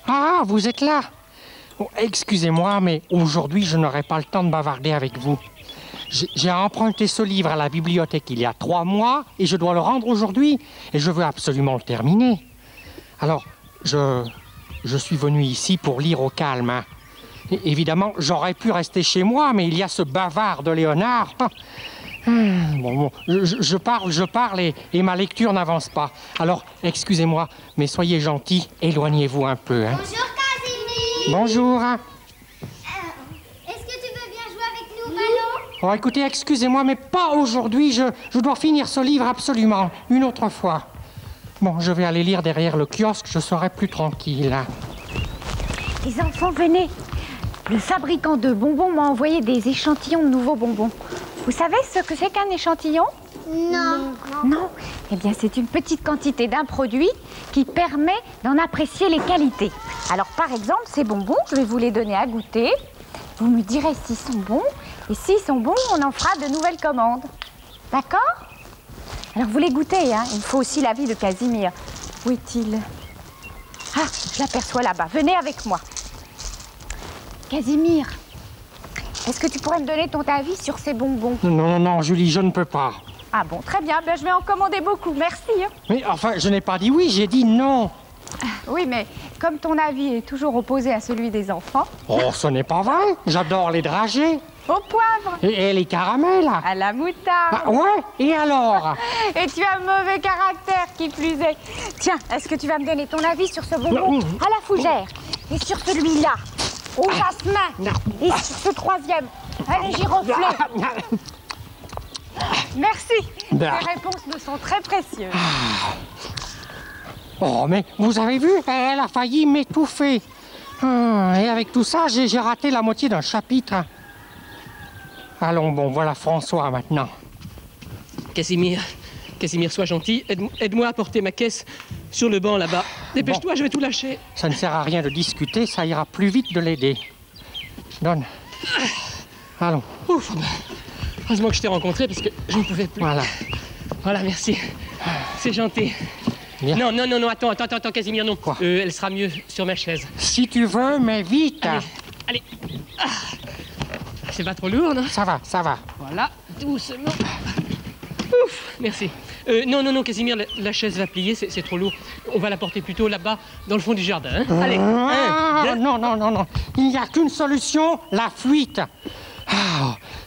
Ah, vous êtes là. Oh, excusez-moi, mais aujourd'hui, je n'aurai pas le temps de bavarder avec vous. J'ai emprunté ce livre à la bibliothèque il y a 3 mois et je dois le rendre aujourd'hui. Et je veux absolument le terminer. Alors, je suis venu ici pour lire au calme. Hein. Évidemment, j'aurais pu rester chez moi, mais il y a ce bavard de Léonard. Bon, je parle et ma lecture n'avance pas. Alors, excusez-moi, mais soyez gentils, éloignez-vous un peu. Hein. Bonjour, Casimir. Bonjour. Est-ce que tu veux bien jouer avec nous au ballon? Oh, écoutez, excusez-moi, mais pas aujourd'hui. Je dois finir ce livre absolument, une autre fois. Bon, je vais aller lire derrière le kiosque, je serai plus tranquille. Les enfants, venez. Le fabricant de bonbons m'a envoyé des échantillons de nouveaux bonbons. Vous savez ce que c'est qu'un échantillon? Non. Non. Eh bien, c'est une petite quantité d'un produit qui permet d'en apprécier les qualités. Alors, par exemple, ces bonbons, je vais vous les donner à goûter. Vous me direz s'ils sont bons. Et s'ils sont bons, on en fera de nouvelles commandes. D'accord? Alors, vous les goûtez, hein? Il faut aussi l'avis de Casimir. Où est-il? Ah, je l'aperçois là-bas. Venez avec moi. Casimir, est-ce que tu pourrais me donner ton avis sur ces bonbons? Non, Julie, je ne peux pas. Ah bon, très bien. Ben, je vais en commander beaucoup. Merci. Hein. Mais enfin, je n'ai pas dit oui, j'ai dit non. Oui, mais comme ton avis est toujours opposé à celui des enfants... Oh, ce n'est pas vrai. J'adore les dragées. Au poivre. Et les caramels. À la moutarde. Ah, ouais, et alors? Et tu as un mauvais caractère, qui plus est. Tiens, est-ce que tu vas me donner ton avis sur ce bonbon à la fougère? Et sur celui-là, au jasmin? Et sur ce troisième, à les giroflées? Merci. Tes réponses me sont très précieuses. Oh, mais vous avez vu, elle a failli m'étouffer. Et avec tout ça, j'ai raté la moitié d'un chapitre. Allons, bon, voilà François maintenant. Casimir, sois gentil. Aide-moi à porter ma caisse sur le banc là-bas. Dépêche-toi, bon. Je vais tout lâcher. Ça ne sert à rien de discuter, ça ira plus vite de l'aider. Donne. Allons. Ouf. Heureusement que je t'ai rencontré parce que je ne pouvais plus. Voilà, merci. C'est gentil. Bien. Non, attends, Casimir, non. Quoi? Elle sera mieux sur ma chaise. Si tu veux, mais vite. Allez. Ah. C'est pas trop lourd, non? Ça va. Voilà, doucement. Ouf, merci. Non, Casimir, la chaise va plier, c'est trop lourd. On va la porter plutôt là-bas, dans le fond du jardin. Hein? Allez. Non. Il n'y a qu'une solution, la fuite.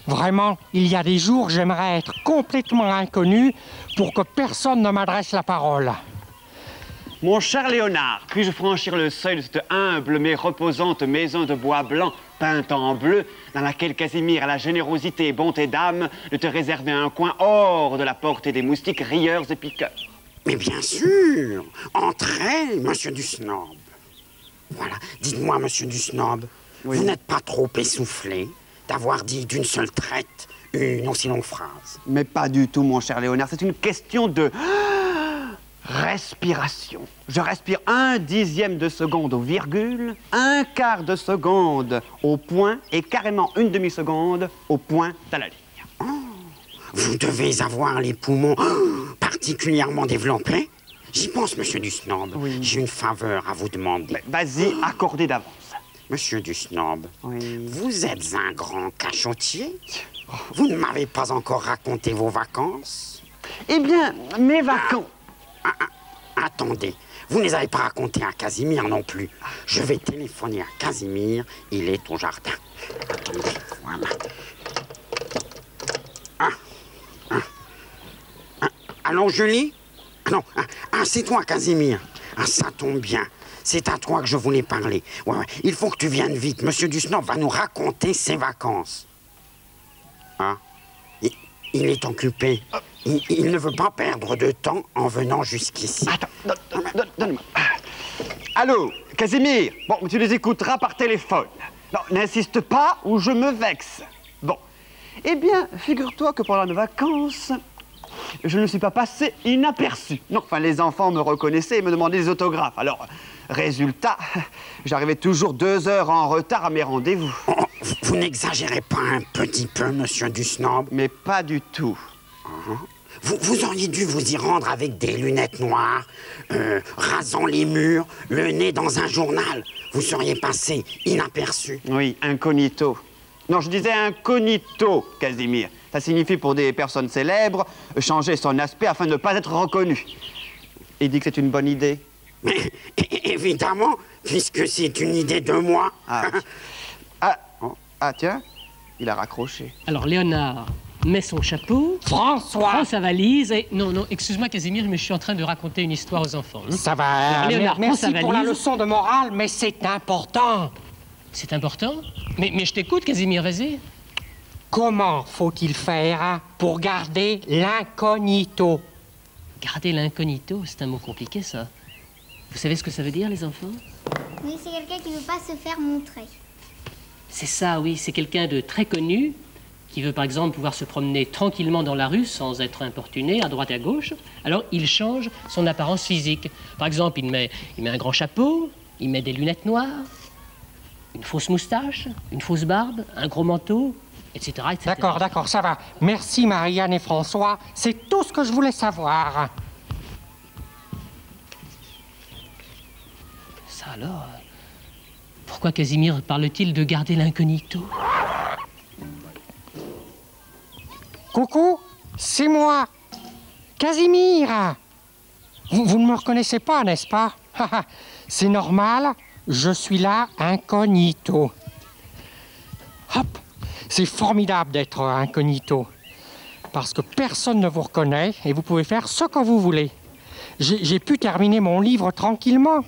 Vraiment, il y a des jours, j'aimerais être complètement inconnu pour que personne ne m'adresse la parole. Mon cher Léonard, puis-je franchir le seuil de cette humble mais reposante maison de bois blanc peinte en bleu, dans laquelle Casimir a la générosité et bonté d'âme de te réserver un coin hors de la portée des moustiques rieurs et piqueurs? Mais bien sûr. Entrez, monsieur du Snob. Voilà, dites-moi, monsieur du Snob, vous n'êtes pas trop essoufflé d'avoir dit d'une seule traite une aussi longue phrase? Mais pas du tout, mon cher Léonard. C'est une question de respiration. Je respire 1/10 de seconde au virgule, 1/4 de seconde au point et carrément 1/2 seconde au point à la ligne. Oh, vous devez avoir les poumons particulièrement développés. J'y pense, monsieur du Snob. Oui. J'ai une faveur à vous demander. Vas-y, accordez d'avance. Monsieur du Snob, Oui. vous êtes un grand cachotier. Vous ne m'avez pas encore raconté vos vacances. Eh bien, mes vacances... Attendez, vous ne les avez pas racontées à Casimir non plus. Je vais téléphoner à Casimir, il est au jardin. Attendez, voilà. Allô, Julie? Non, c'est toi, Casimir. Ça tombe bien. C'est à toi que je voulais parler. Ouais, il faut que tu viennes vite. Monsieur Dusnob va nous raconter ses vacances. Il est occupé. Il ne veut pas perdre de temps en venant jusqu'ici. Attends, donne-moi. Allô, Casimir? Bon, tu les écouteras par téléphone. Non, n'insiste pas ou je me vexe. Bon. Eh bien, figure-toi que pendant nos vacances, je ne suis pas passé inaperçu. Non, enfin, les enfants me reconnaissaient et me demandaient des autographes. Alors, résultat, j'arrivais toujours 2 heures en retard à mes rendez-vous. Oh, vous n'exagérez pas un petit peu, monsieur Dusnob? Mais pas du tout. Vous auriez dû vous y rendre avec des lunettes noires, rasant les murs, le nez dans un journal. Vous seriez passé inaperçu. Oui, incognito. Non, je disais incognito, Casimir. Ça signifie pour des personnes célèbres changer son aspect afin de ne pas être reconnu. Il dit que c'est une bonne idée. Mais évidemment, puisque c'est une idée de moi. Ah, tiens, il a raccroché. Alors, Léonard met son chapeau, François! prend sa valise et... Non, excuse-moi, Casimir, mais je suis en train de raconter une histoire aux enfants. Hein. Ça va, Alors, Léonard, prends sa merci pour la valise. leçon de morale, mais c'est important. C'est important? Mais je t'écoute, Casimir, vas-y. Comment faut-il faire pour garder l'incognito? Garder l'incognito, c'est un mot compliqué, ça. Vous savez ce que ça veut dire, les enfants? Oui, c'est quelqu'un qui ne veut pas se faire montrer. C'est ça, oui. C'est quelqu'un de très connu qui veut, par exemple, pouvoir se promener tranquillement dans la rue sans être importuné à droite et à gauche. Alors, il change son apparence physique. Par exemple, il met un grand chapeau, il met des lunettes noires, une fausse moustache, une fausse barbe, un gros manteau, etc. etc. D'accord, ça va. Merci Marianne et François. C'est tout ce que je voulais savoir. Ça alors, pourquoi Casimir parle-t-il de garder l'incognito? Coucou, c'est moi, Casimir. Vous ne me reconnaissez pas, n'est-ce pas? C'est normal, je suis là incognito. Hop, c'est formidable d'être incognito. Parce que personne ne vous reconnaît et vous pouvez faire ce que vous voulez. J'ai pu terminer mon livre tranquillement.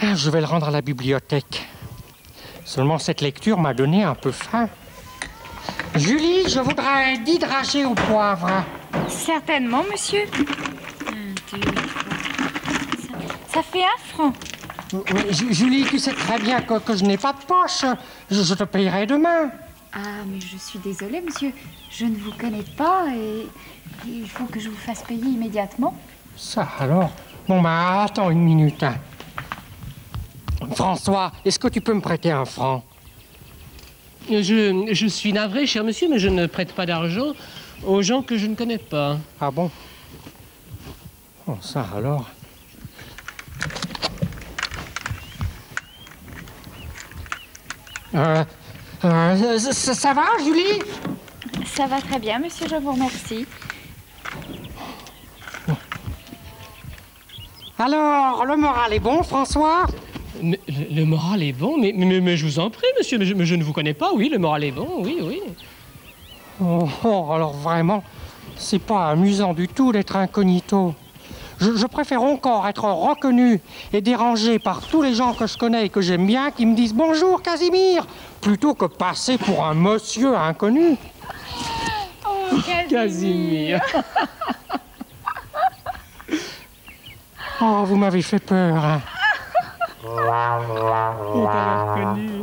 Je vais le rendre à la bibliothèque. Seulement cette lecture m'a donné un peu faim. Julie, je voudrais 10 dragées au poivre. Certainement, monsieur. 1, 2, 3, ça fait 1 franc. Julie, tu sais très bien que je n'ai pas de poche. Je te payerai demain. Ah, mais je suis désolée, monsieur. Je ne vous connais pas et il faut que je vous fasse payer immédiatement. Ça alors? Bon, bah, attends une minute. François, est-ce que tu peux me prêter 1 franc? Je suis navré, cher monsieur, mais je ne prête pas d'argent aux gens que je ne connais pas. Ah bon? Oh, ça alors? Ça va, Julie? Ça va très bien, monsieur, je vous remercie. Alors, le moral est bon, François? Mais le moral est bon, mais je vous en prie, monsieur, mais je ne vous connais pas, oui, le moral est bon, oui. Oh, alors vraiment, c'est pas amusant du tout d'être incognito. Je préfère encore être reconnu et dérangé par tous les gens que je connais et que j'aime bien qui me disent « Bonjour, Casimir !» plutôt que passer pour un monsieur inconnu. Oh, Casimir. Oh, vous m'avez fait peur. Hein. On t'a reconnu.